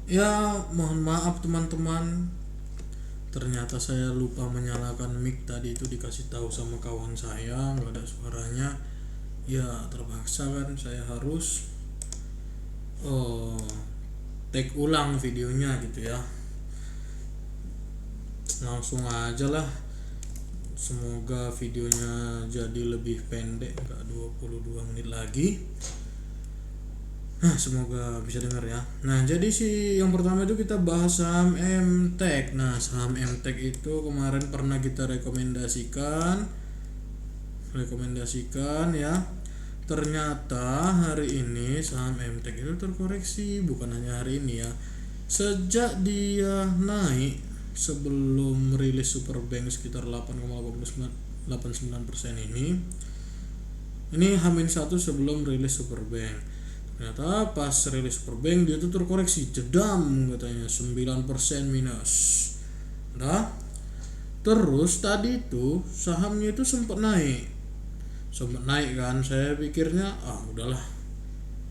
Ya, mohon maaf teman-teman. Ternyata saya lupa menyalakan mic tadi, itu dikasih tahu sama kawan saya nggak ada suaranya. Ya, terpaksa kan saya harus oh, take ulang videonya gitu ya. Langsung aja lah. Semoga videonya jadi lebih pendek, nggak 22 menit lagi. Nah, semoga bisa dengar ya. Nah, jadi sih yang pertama itu kita bahas saham MTEK. Nah, saham MTEK itu kemarin pernah kita rekomendasikan ya. Ternyata hari ini saham MTEK itu terkoreksi, bukan hanya hari ini ya. Sejak dia naik sebelum rilis Superbank sekitar 8,89% ini H-1 sebelum rilis Superbank. Ternyata pas rilis Superbank dia tuh terkoreksi jedam katanya 9% minus. Nah, terus tadi itu sahamnya itu sempat naik. Sempat naik kan, saya pikirnya udahlah,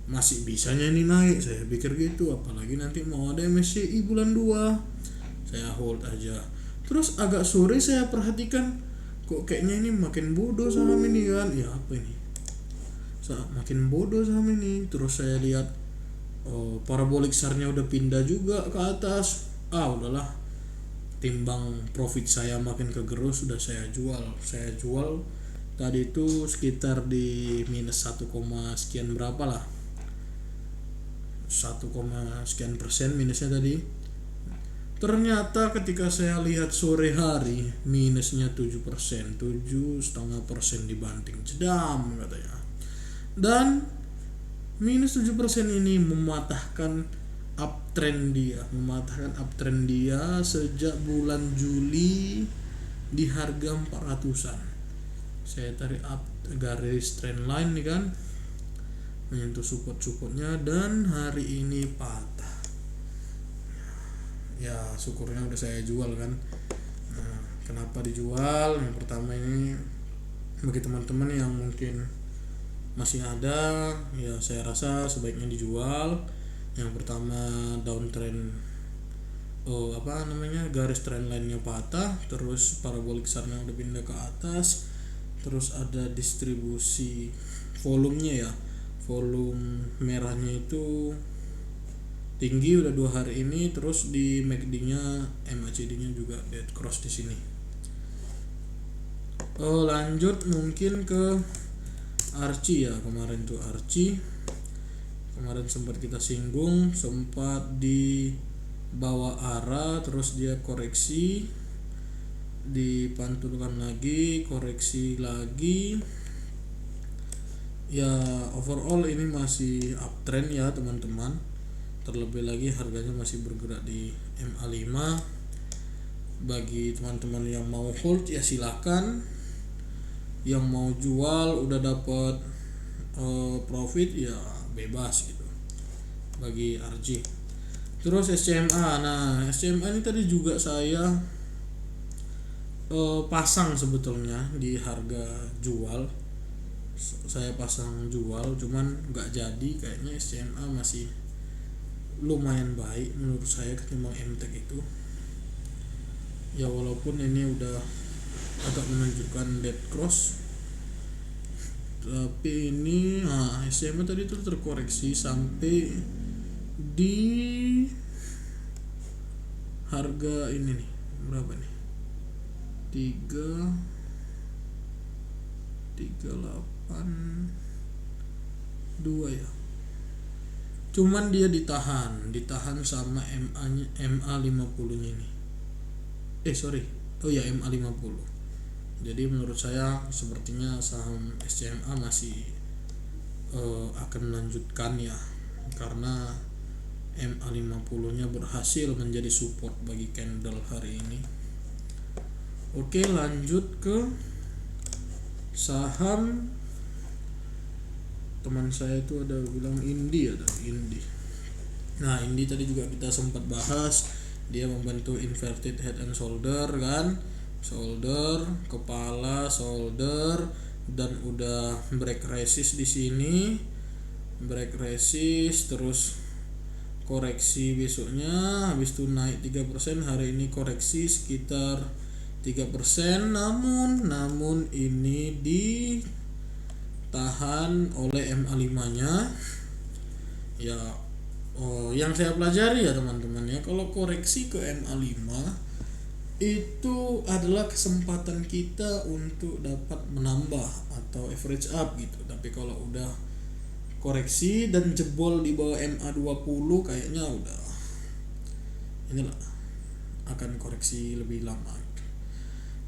masih bisanya ini naik, saya pikir gitu, apalagi nanti mau ada MSCI bulan 2. Saya hold aja. Terus agak sore saya perhatikan, kok kayaknya ini makin bodoh saham ini kan. Ya apa ini? Makin bodoh saham ini. Terus saya lihat parabolik SAR-nya udah pindah juga ke atas. Udahlah, timbang profit saya makin kegerus, sudah saya jual tadi itu sekitar di minus 1, sekian berapa lah, 1, sekian persen minusnya tadi. Ternyata ketika saya lihat sore hari minusnya 7%, 7,5% dibanting, jedam katanya. Dan minus 7% ini mematahkan uptrend dia sejak bulan Juli di harga 400-an. Saya tarik up garis trend line nih kan, menyentuh support-supportnya, dan hari ini patah. Ya syukurnya udah saya jual kan. Nah, kenapa dijual? Yang pertama ini bagi teman-teman yang mungkin masih ada, ya saya rasa sebaiknya dijual. Yang pertama, downtrend garis trend line-nya patah, terus parabolik SAR-nya udah pindah ke atas, terus ada distribusi volumenya ya, volume merahnya itu tinggi udah 2 hari ini. Terus di MACD-nya, MACD-nya juga dead cross di sini. Lanjut mungkin ke Archie ya. Kemarin tuh Archie kemarin sempat kita singgung, sempat di bawah arah, terus dia koreksi, dipantulkan lagi, koreksi lagi. Ya overall ini masih uptrend ya teman-teman. Terlebih lagi harganya masih bergerak di MA5. Bagi teman-teman yang mau hold ya silakan, yang mau jual udah dapat profit ya bebas gitu bagi RG. Terus SCMA. Nah, SCMA ini tadi juga saya pasang sebetulnya di harga jual. Saya pasang jual, cuman nggak jadi. Kayaknya SCMA masih lumayan baik menurut saya ketimbang MTEK itu. Ya walaupun ini udah agak menunjukkan dead cross, tapi ini SCMA tadi itu terkoreksi sampai di harga ini nih, berapa nih, 3,38,2 ya. Cuman dia ditahan sama MA50 nya ini. MA50. Jadi menurut saya sepertinya saham SCMA masih akan melanjutkan ya, karena MA50 nya berhasil menjadi support bagi candle hari ini. Oke, lanjut ke saham teman saya itu ada bilang Indi. Nah, Indi tadi juga kita sempat bahas, dia membentuk inverted head and shoulder kan, shoulder, kepala, shoulder, dan udah break resist di sini, break resist, terus koreksi besoknya, habis itu naik 3%, hari ini koreksi sekitar 3%, namun ini ditahan oleh MA5 nya ya. Yang saya pelajari ya teman-teman ya, kalau koreksi ke MA5 itu adalah kesempatan kita untuk dapat menambah atau average up gitu. Tapi kalau udah koreksi dan jebol di bawah MA20 kayaknya udah inilah akan koreksi lebih lama gitu.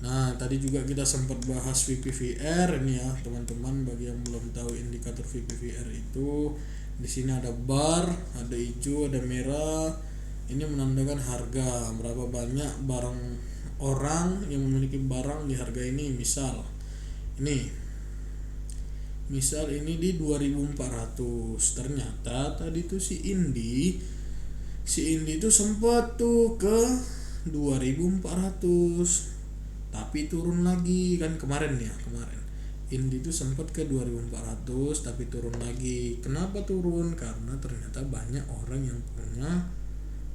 Nah, tadi juga kita sempat bahas VPVR ini ya teman-teman. Bagi yang belum tahu indikator VPVR itu, di sini ada bar, ada hijau, ada merah. Ini menandakan harga, berapa banyak barang orang yang memiliki barang di harga ini. Misal ini di 2400. Ternyata tadi tuh si Indi itu sempat tuh ke 2400 tapi turun lagi kan kemarin Indi itu sempat ke 2400 tapi turun lagi. Kenapa turun? Karena ternyata banyak orang yang punya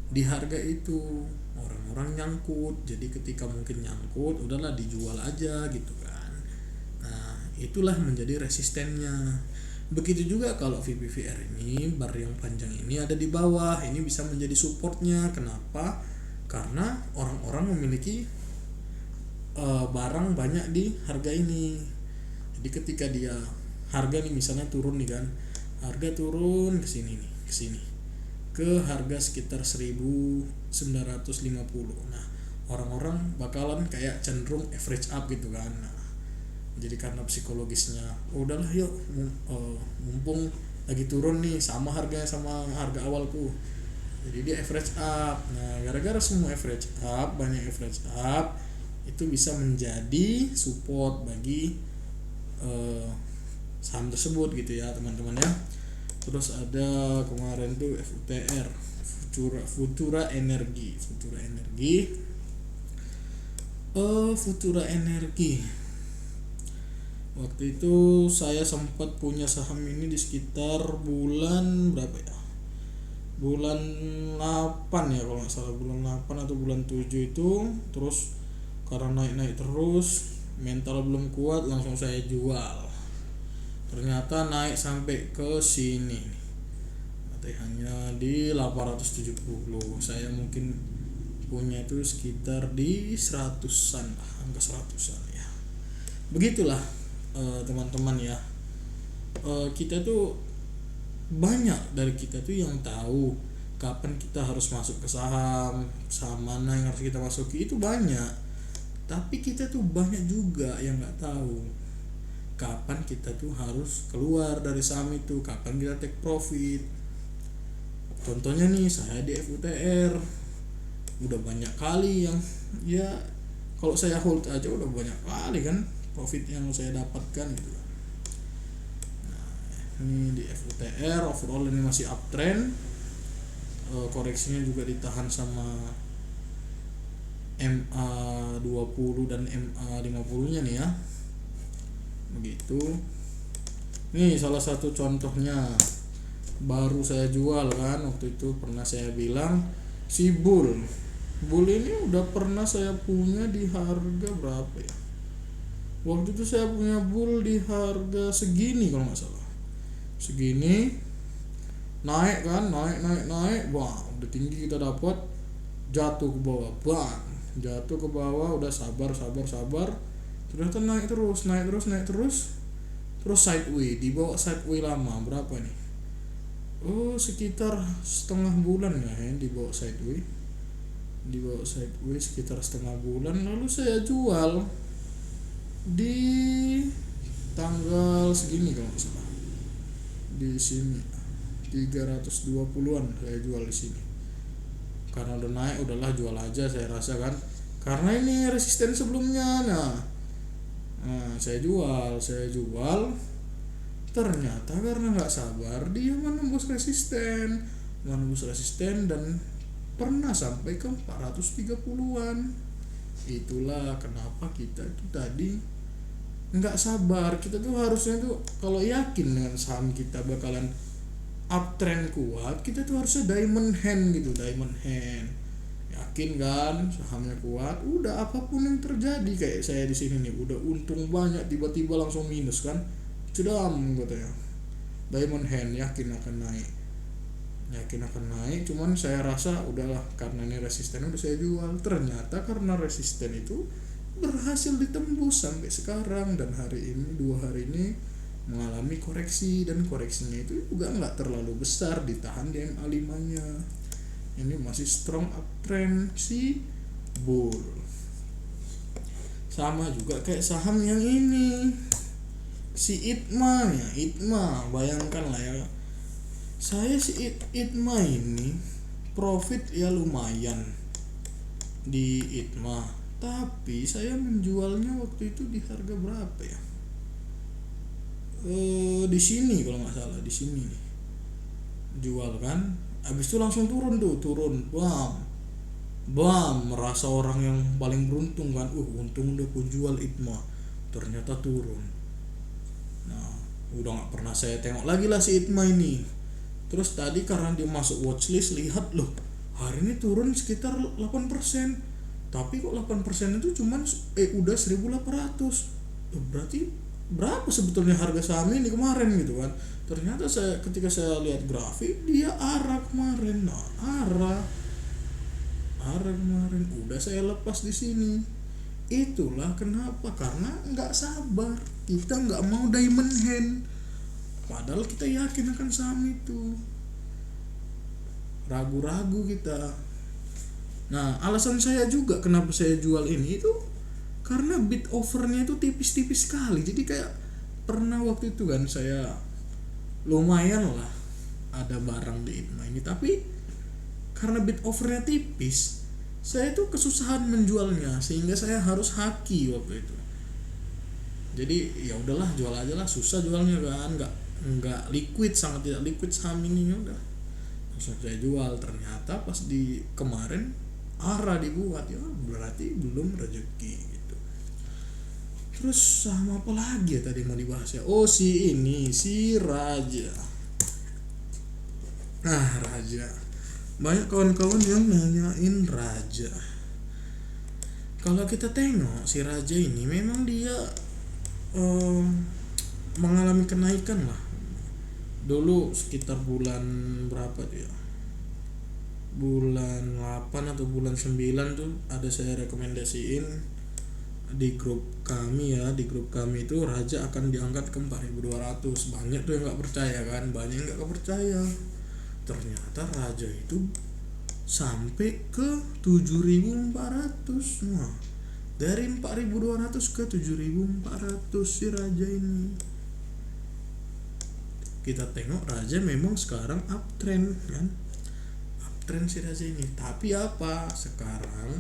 di harga itu, orang-orang nyangkut. Jadi ketika mungkin nyangkut, udahlah dijual aja gitu kan. Nah, itulah menjadi resistennya. Begitu juga kalau VPVR ini, bar yang panjang ini ada di bawah, ini bisa menjadi supportnya. Kenapa? Karena orang-orang memiliki barang banyak di harga ini. Jadi ketika dia harga nih misalnya turun nih kan, harga turun ke sini ke harga sekitar 1950. Nah, orang-orang bakalan kayak cenderung average up gitu kan. Nah, jadi karena psikologisnya, udahlah yuk, mumpung lagi turun nih, sama harganya sama harga awalku, jadi dia average up. Nah, gara-gara semua average up, banyak average up, itu bisa menjadi support bagi saham tersebut gitu ya teman-teman ya. Terus ada kemarin tuh FUTR, Futura Energi. Futura Energi. Waktu itu saya sempat punya saham ini di sekitar bulan berapa ya? Bulan 8 ya kalau nggak salah, bulan 8 atau bulan 7 itu. Terus karena naik terus, mental belum kuat, langsung saya jual. Ternyata naik sampai ke sini, hanya di 870. Saya mungkin punya itu sekitar di 100-an lah, angka 100-an ya. Begitulah teman-teman ya. Kita tuh banyak dari kita tuh yang tahu kapan kita harus masuk ke saham mana yang harus kita masuki, itu banyak. Tapi kita tuh banyak juga yang nggak tahu kapan kita tuh harus keluar dari saham itu, kapan kita take profit. Contohnya nih, saya di FUTR udah banyak kali yang ya kalau saya hold aja udah banyak kali kan profit yang saya dapatkan gitu. Nah, ini di FUTR overall ini masih uptrend, koreksinya juga ditahan sama MA20 dan MA50 nya nih ya. Begitu. Nih salah satu contohnya, baru saya jual kan, waktu itu pernah saya bilang si Bull ini udah pernah saya punya di harga berapa ya, waktu itu saya punya Bull di harga segini kalau nggak salah, segini. Naik kan, naik, wah udah tinggi kita dapat, jatuh ke bawah, udah sabar, ternyata naik terus sideway, di bawah sideway lama berapa nih, sekitar setengah bulan ya, di bawah sideway sekitar setengah bulan. Lalu saya jual di tanggal segini kalau nggak salah, di sini 320-an saya jual di sini. Karena udah naik, udahlah jual aja saya rasa kan, karena ini resisten sebelumnya. Nah saya jual, ternyata karena nggak sabar dia menembus resisten dan pernah sampai ke 430-an. Itulah kenapa kita itu tadi nggak sabar. Kita tuh harusnya tuh kalau yakin dengan saham kita bakalan uptrend kuat, kita tuh harusnya diamond hand gitu, diamond hand. Yakin kan sahamnya kuat, udah apapun yang terjadi, kayak saya di sini nih udah untung banyak tiba-tiba langsung minus kan, cedam katanya. Diamond hand yakin akan naik, cuman saya rasa udahlah karena ini resisten udah saya jual. Ternyata karena resisten itu berhasil ditembus sampai sekarang, dan hari ini 2 hari ini mengalami koreksi, dan koreksinya itu juga nggak terlalu besar, ditahan di MA5 nya. Ini masih strong uptrend si bull. Sama juga kayak saham yang ini, si ITMA ya. ITMA bayangkan lah ya, saya si ITMA ini profit ya lumayan di ITMA, tapi saya menjualnya waktu itu di harga berapa ya, di sini kalau nggak salah, di sini nih jual kan, habis itu langsung turun, bam, merasa orang yang paling beruntung kan, untung udah ku jual ITMA, ternyata turun. Nah udah nggak pernah saya tengok lagi lah si ITMA ini. Terus tadi karena dia masuk watchlist, lihat loh hari ini turun sekitar 8%, tapi kok 8% itu cuman udah 1.800, berarti berapa sebetulnya harga saham ini kemarin gitu kan. Ternyata ketika saya lihat grafik, dia arah kemarin. Nah arah kemarin udah saya lepas di sini. Itulah kenapa, karena nggak sabar, kita nggak mau diamond hand, padahal kita yakin akan saham itu, ragu-ragu kita. Nah alasan saya juga kenapa saya jual ini itu karena bid overnya itu tipis-tipis sekali. Jadi kayak pernah waktu itu kan saya lumayan lah ada barang di ITMA ini, tapi karena bid overnya tipis, saya tuh kesusahan menjualnya, sehingga saya harus haki waktu itu. Jadi ya udahlah, jual aja lah, susah jualnya kan, nggak liquid, sangat tidak liquid saham ini. Udah langsung saya jual. Ternyata pas di kemarin ARA dibuat, ya berarti belum rezeki gitu. Terus sama apa lagi ya tadi mau dibahas ya, si Raja. Raja, banyak kawan-kawan yang nanyain Raja. Kalau kita tengok si Raja ini memang dia mengalami kenaikan lah. Dulu sekitar bulan berapa tuh ya, bulan 8 atau bulan 9 tuh ada saya rekomendasiin di grup kami ya. Di grup kami itu Raja akan diangkat ke 4.200. Banyak tuh yang gak percaya kan, banyak yang gak percaya. Ternyata Raja itu sampai ke 7.400. Nah dari 4.200 ke 7.400 si Raja ini. Kita tengok Raja memang sekarang uptrend kan, uptrend si Raja ini. Tapi apa, sekarang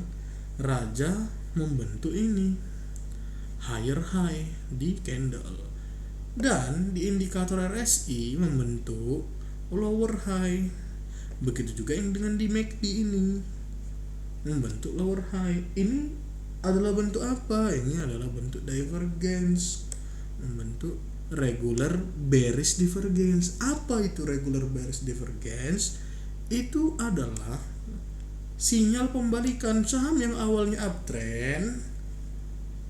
Raja membentuk ini higher high di candle, dan di indikator RSI membentuk lower high. Begitu juga yang dengan di MACD ini membentuk lower high. Ini adalah bentuk apa? Ini adalah bentuk divergence, membentuk regular bearish divergence. Apa itu regular bearish divergence? Itu adalah sinyal pembalikan saham yang awalnya uptrend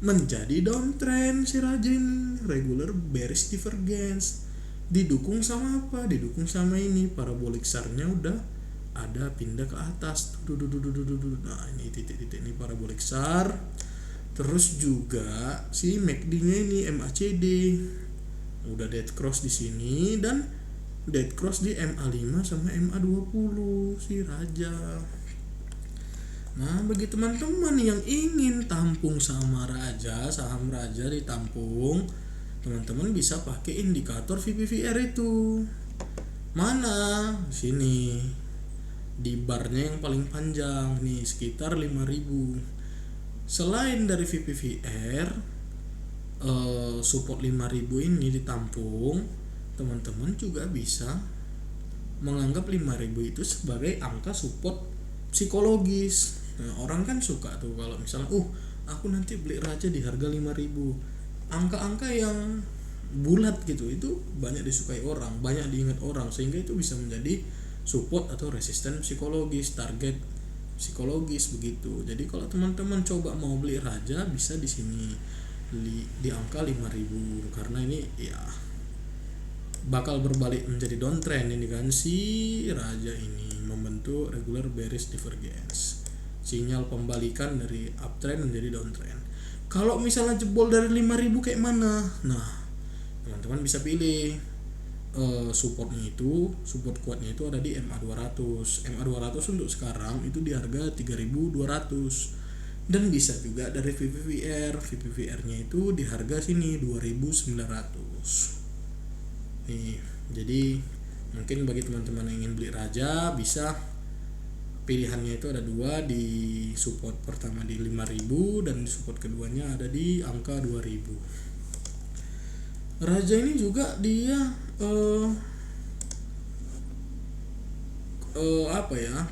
menjadi downtrend si Raja ini, regular bearish divergence. Didukung sama apa? Didukung sama ini, parabolic SAR-nya udah ada pindah ke atas. Nah ini titik-titik ini parabolic SAR. Terus juga si MACD-nya ini MACD udah dead cross di sini, dan dead cross di MA5 sama MA20 si Raja. Nah bagi teman-teman yang ingin tampung sama Raja, saham Raja ditampung, teman-teman bisa pakai indikator VPVR itu. Mana? Sini di barnya yang paling panjang nih, sekitar 5.000. Selain dari VPVR support 5.000 ini ditampung, teman-teman juga bisa menganggap 5.000 itu sebagai angka support psikologis. Nah, orang kan suka tuh kalau misalnya aku nanti beli Raja di harga 5.000. Angka-angka yang bulat gitu, itu banyak disukai orang, banyak diingat orang, sehingga itu bisa menjadi support atau resisten psikologis, target psikologis begitu. Jadi kalau teman-teman coba mau beli Raja, bisa di sini di angka 5.000, karena ini ya bakal berbalik menjadi downtrend ini kan, si Raja ini membentuk regular bearish divergence, sinyal pembalikan dari uptrend menjadi downtrend. Kalau misalnya jebol dari 5.000 kayak mana? Nah, teman-teman bisa pilih supportnya itu, support kuatnya itu ada di MA200. MA200 untuk sekarang itu di harga 3.200, dan bisa juga dari VPVR. VPVR-nya itu di harga sini 2.900. Nih, jadi mungkin bagi teman-teman yang ingin beli Raja, bisa pilihannya itu ada dua, di support pertama di 5.000 dan di support keduanya ada di angka 2.000. Raja ini juga dia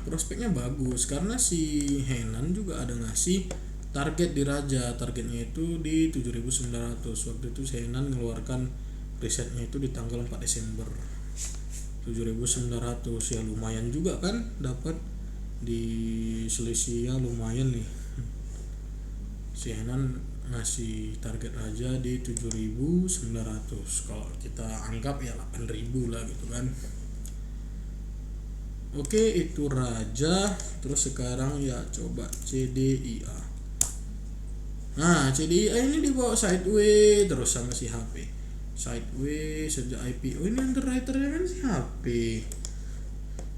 prospeknya bagus, karena si Henan juga ada ngasih target di Raja. Targetnya itu di 7.900. Waktu itu si Henan ngeluarkan risetnya itu di tanggal 4 Desember 7.900. Ya lumayan juga kan, dapat di selisihnya lumayan nih. Si Henan ngasih target Raja di 7.900, kalau kita anggap ya 8.000 lah gitu kan. Oke, itu Raja. Terus sekarang ya coba CDIA. Nah, CDIA ini dibawa sideways terus sama si HP. Sideways sejak IPO. Ini underwriternya kan si HP.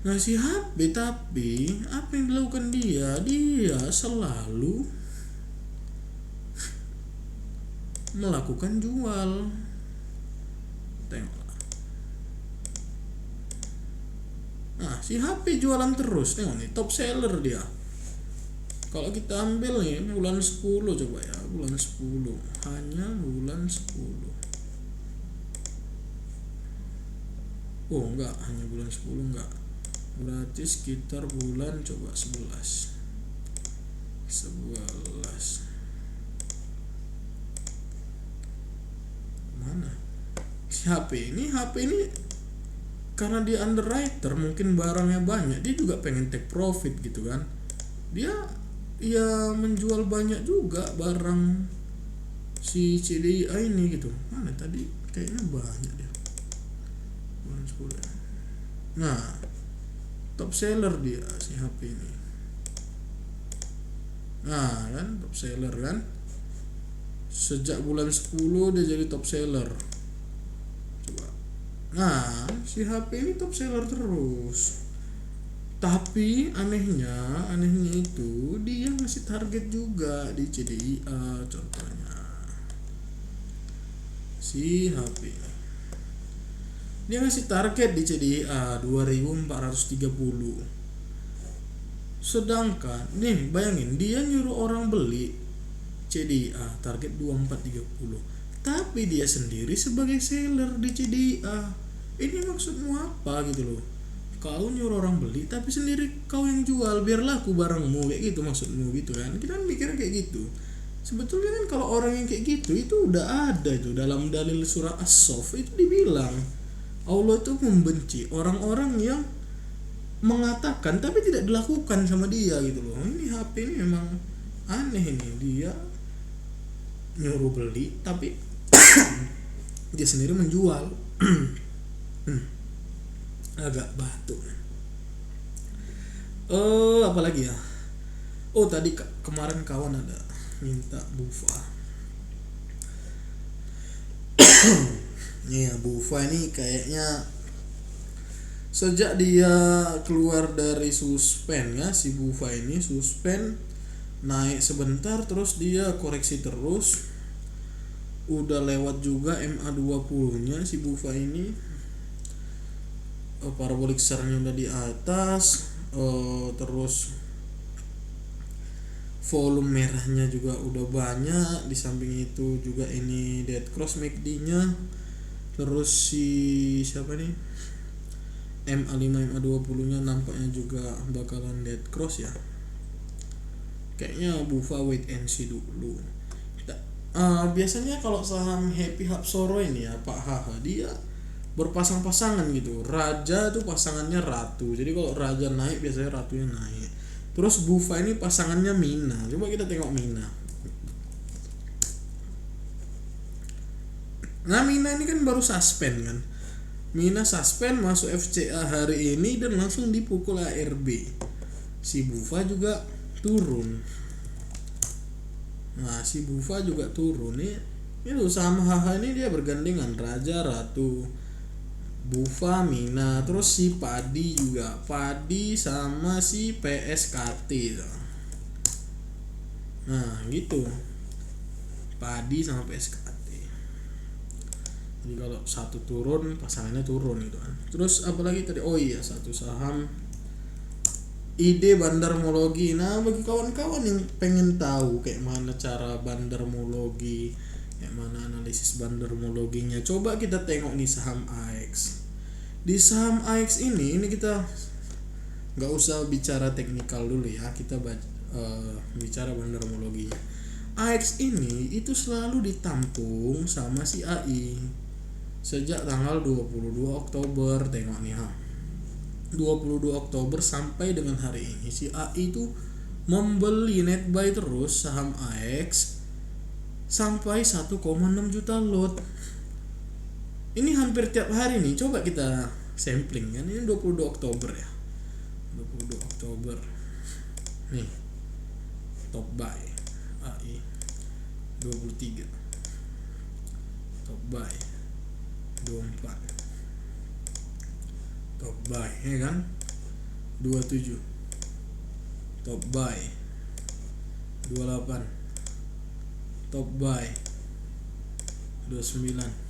Nah, si HP, tapi apa yang dilakukan dia? Dia selalu melakukan jual. Tengok. Nah, si HP jualan terus. Tengok nih, top seller dia. Kalau kita ambil nih bulan 10, coba ya, bulan 10. Hanya bulan 10. Oh, enggak, hanya bulan 10 enggak. Berarti sekitar bulan coba 11. Mana si HP ini karena dia underwriter, mungkin barangnya banyak, dia juga pengen take profit gitu kan. Dia ya menjual banyak juga barang si CDIA ini gitu. Mana tadi kayaknya banyak dia bulan 10 ya. Nah, top seller dia si HP ini. Nah kan, top seller kan, sejak bulan 10 dia jadi top seller. Coba. Nah, si HP ini top seller terus. Tapi anehnya itu dia ngasih target juga di CDIA contohnya. Si HP dia ngasih target di CDIA 2.430. Sedangkan nih bayangin, dia nyuruh orang beli CDIA target 2.430, tapi dia sendiri sebagai seller di CDIA. Ini maksudmu apa gitu loh? Kau nyuruh orang beli tapi sendiri kau yang jual, biar laku barangmu, kayak gitu maksudmu gitu kan. Kita mikirnya kayak gitu. Sebetulnya kan kalau orang yang kayak gitu itu udah ada itu dalam dalil surah As-Saff, itu dibilang Allah itu membenci orang-orang yang mengatakan tapi tidak dilakukan sama dia gitu loh. Ini HP ini memang aneh ini, dia nyuruh beli tapi dia sendiri menjual. Agak batuk. Apalagi ya? Oh, tadi kemarin kawan ada minta Bufa. Iya, Bufa ini kayaknya sejak dia keluar dari suspend ya, si Bufa ini suspend naik sebentar terus dia koreksi terus. Udah lewat juga MA20 nya si Bufa ini. Parabolic SAR-nya udah di atas, terus volume merahnya juga udah banyak. Di samping itu juga ini dead cross MACD-nya. Terus si siapa nih, MA5 MA20 nya nampaknya juga bakalan dead cross ya. Kayaknya Bufa wait and see dulu. Biasanya kalau saham Happy Hapsoro ini ya Pak Haha, dia berpasang-pasangan gitu. Raja tuh pasangannya ratu, jadi kalau raja naik biasanya ratunya naik. Terus Bufa ini pasangannya Mina. Coba kita tengok Mina. Nah Mina ini kan baru suspend kan. Mina suspend masuk FCA hari ini dan langsung dipukul ARB. Si Bufa juga turun. Nah si Bufa juga turun nih. Itu saham HH ini dia bergandengan Raja, Ratu, Bufa, Mina, terus si Padi juga, Padi sama si PSKT. Nah gitu, Padi sama PSKT. Jadi kalau satu turun pasangannya turun gitu kan. Terus apalagi tadi, oh iya satu saham ide bandarmologi. Nah bagi kawan-kawan yang pengen tahu kayak mana cara bandarmologi, kayak mana analisis bandarmologinya, coba kita tengok nih saham AX. Di saham AX ini kita nggak usah bicara teknikal dulu ya, kita bicara bandarmologinya. AX ini itu selalu ditampung sama si AI sejak tanggal 22 Oktober. Tengok nih 22 Oktober sampai dengan hari ini si AI itu membeli net buy terus saham AX sampai 1,6 juta lot. Ini hampir tiap hari nih, coba kita sampling kan. Ini 22 Oktober ya, 22 Oktober nih top buy AI 23, top buy 24, top buy ya kan 27, top buy 28, top buy 29.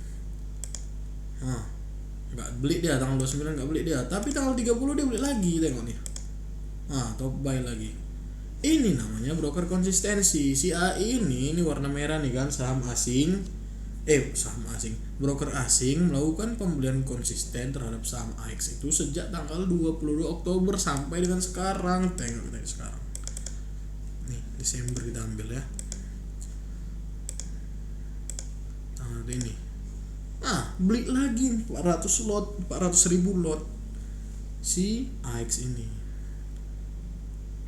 Nggak beli dia tanggal 29, nggak beli dia, tapi tanggal 30 dia beli lagi. Tengok nih, top buy lagi. Ini namanya broker konsistensi. Si AI ini warna merah nih kan, saham asing, broker asing melakukan pembelian konsisten terhadap saham AX itu sejak tanggal 22 Oktober sampai dengan sekarang. Tengok kita sekarang nih, Desember kita ambil ya, tanggal ini. Beli lagi 400.000 lot si AX ini.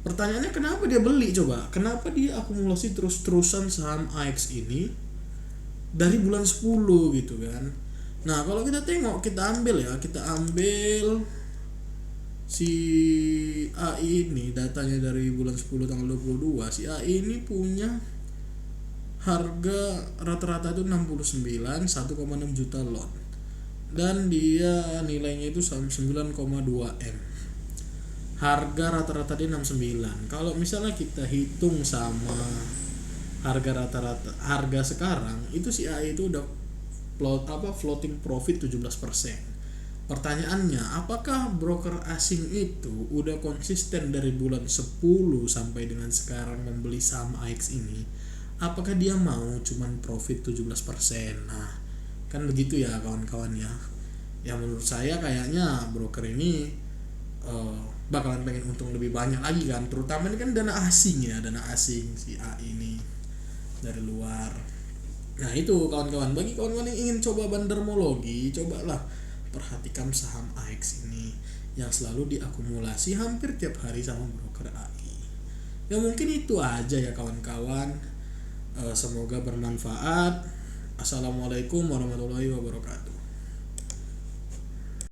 Pertanyaannya kenapa dia beli, coba? Kenapa dia akumulasi terus-terusan saham AX ini dari bulan 10 gitu kan. Nah, kalau kita tengok, kita ambil si AI ini, datanya dari bulan 10 tanggal 22. Si AI ini punya harga rata-rata itu 69, 1,6 juta lot, dan dia nilainya itu 9,2 M. Harga rata-rata dia 69. Kalau misalnya kita hitung sama harga rata-rata harga sekarang, itu si AI itu udah floating profit 17%. Pertanyaannya, apakah broker asing itu udah konsisten dari bulan 10 sampai dengan sekarang membeli saham AX ini? Apakah dia mau cuman profit 17%? Nah, kan begitu ya kawan-kawan ya. Ya menurut saya kayaknya broker ini bakalan pengen untung lebih banyak lagi kan. Terutama ini kan dana asing si AI ini dari luar. Nah itu kawan-kawan, bagi kawan-kawan yang ingin coba bandarmologi, cobalah perhatikan saham AX ini yang selalu diakumulasi hampir tiap hari sama broker AI. Ya mungkin itu aja ya kawan-kawan. Semoga bermanfaat. Assalamualaikum warahmatullahi wabarakatuh.